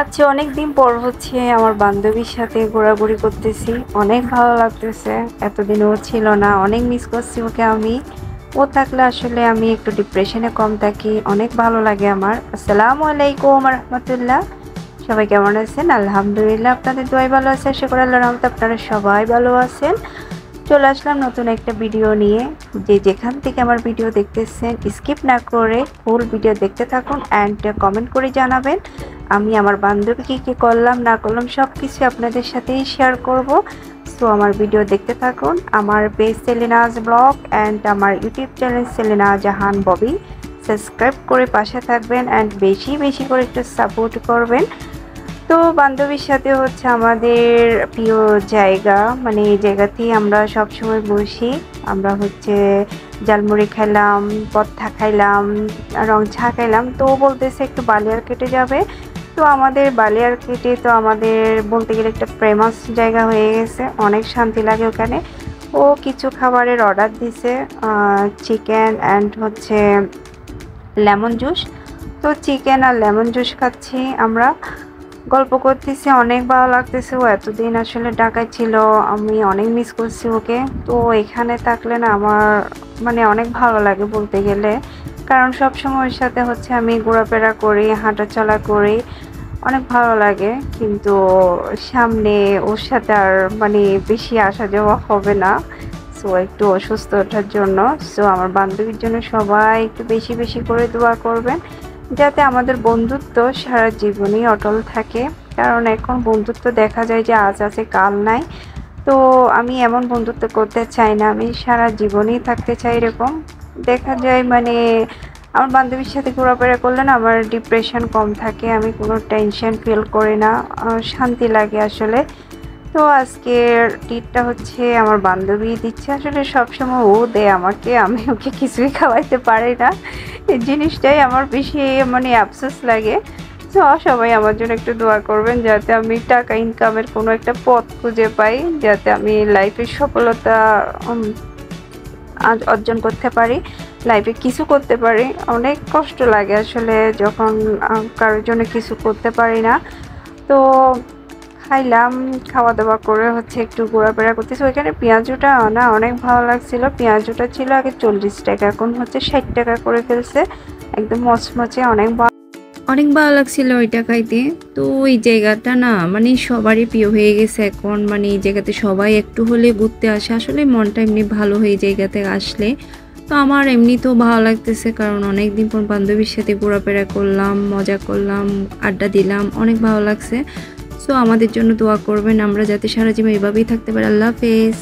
আচ্ছা, অনেক দিন পর হচ্ছে আমার বান্ধবীর সাথে ঘোরাঘুরি করতেছি, অনেক ভালো লাগতেছে। এতদিন ও ছিল না, অনেক মিস করছি ওকে আমি। ও থাকলে আসলে আমি একটু ডিপ্রেশনে কম থাকি, অনেক ভালো লাগে আমার। আসসালামু আলাইকুম রহমতুল্লাহ। সবাই কেমন আছেন? আলহামদুলিল্লাহ, আপনাদের দোয়াই ভালো আছে। আশা করি আল্লাহর রহমতে আপনারা সবাই ভালো আছেন। চলে আসলাম নতুন একটা ভিডিও নিয়ে। যে যেখান থেকে আমার ভিডিও দেখতেছেন স্কিপ না করে ফুল ভিডিও দেখতে থাকুন অ্যান্ড কমেন্ট করে জানাবেন আমি আমার বান্ধবী কী করলাম না করলাম সব কিছু আপনাদের সাথেই শেয়ার করব। সো আমার ভিডিও দেখতে থাকুন। আমার পেজ সেলিনাজ ব্লগ অ্যান্ড আমার ইউটিউব চ্যানেল সেলিনা জাহান ববি সাবস্ক্রাইব করে পাশে থাকবেন অ্যান্ড বেশি বেশি করে একটু সাপোর্ট করবেন। তো বান্ধবীর সাথে হচ্ছে আমাদের প্রিয় জায়গা, মানে এই জায়গাতেই আমরা সব সময় বসি। আমরা হচ্ছে জালমুড়ি খাইলাম, পরোটা খাইলাম, রং চা খাইলাম। তো বলতেছে একটু বালিয়ার কেটে যাবে। তো আমাদের বালিয়ার কেটে তো আমাদের বলতে গেলে একটা ফেমাস জায়গা হয়ে গেছে, অনেক শান্তি লাগে ওখানে। ও কিছু খাবারের অর্ডার দিছে, চিকেন অ্যান্ড হচ্ছে লেমন জুস। তো চিকেন আর লেমন জুস খাচ্ছি আমরা, গল্প করতেছি, অনেক ভালো লাগতেছে। ও এতদিন আসলে ঢাকায় ছিল, আমি অনেক মিস করছি ওকে। তো এখানে থাকলে না আমার মানে অনেক ভালো লাগে বলতে গেলে, কারণ সব সময় ওর সাথে হচ্ছে আমি ঘোরাফেরা করি, হাঁটাচলা করি, অনেক ভালো লাগে। কিন্তু সামনে ওর সাথে আর মানে বেশি আসা যাওয়া হবে না। সো একটু অসুস্থ ওঠার জন্য, সো আমার বান্ধবীর জন্য সবাই একটু বেশি বেশি করে দোয়া করবেন যাতে আমাদের বন্ধুত্ব সারা জীবনই অটল থাকে। কারণ এখন বন্ধুত্ব দেখা যায় যে আজ আছে কাল নাই। তো আমি এমন বন্ধুত্ব করতে চাই না, আমি সারা জীবনই থাকতে চাই এরকম। দেখা যায় মানে আমার বান্ধবীর সাথে ঘোরাফেরা করলে না আমার ডিপ্রেশন কম থাকে, আমি কোনো টেনশন ফিল করি না, শান্তি লাগে আসলে। তো আজকের ট্রিটটা হচ্ছে আমার বান্ধবী দিচ্ছে, আসলে সবসময় ও দেয় আমাকে, আমি ওকে কিছুই খাওয়াইতে পারি না। এই জিনিসটাই আমার বেশি মানে আফসোস লাগে। তো সবাই আমার জন্য একটু দোয়া করবেন যাতে আমি টাকা ইনকামের কোনো একটা পথ খুঁজে পাই, যাতে আমি লাইফে সফলতা অর্জন করতে পারি, লাইফে কিছু করতে পারি। অনেক কষ্ট লাগে আসলে যখন কারোর জন্য কিছু করতে পারি না। তো খাইলাম, খাওয়া দাওয়া করে হচ্ছে একটু ঘোরাফেরা করতেছি। ওইখানে পেঁয়াজুটা না অনেক ভালো লাগছিল। পেঁয়াজুটা ছিল আগে 40 টাকা, এখন হচ্ছে 60 টাকা করে ফেলছে, একদম মচমচে, অনেক ভালো লাগছিল ওইটা খাইতে। তো ওই জায়গাটা না মানে সবারই প্রিয় হয়ে গেছে এখন, মানে এই জায়গাতে সবাই একটু হলে ঘুরতে আসে, আসলে মনটা এমনি ভালো হয়ে জায়গাতে আসলে। তো আমার এমনিতেও ভালো লাগতেছে, কারণ অনেক দিন পর বান্ধবীর সাথে ঘোরাফেরা করলাম, মজা করলাম, আড্ডা দিলাম, অনেক ভালো লাগছে। সো আমাদের জন্য দোয়া করবেন আমরা যাতে সারা জীবন এভাবেই থাকতে পারি। আল্লাহ হাফেজ।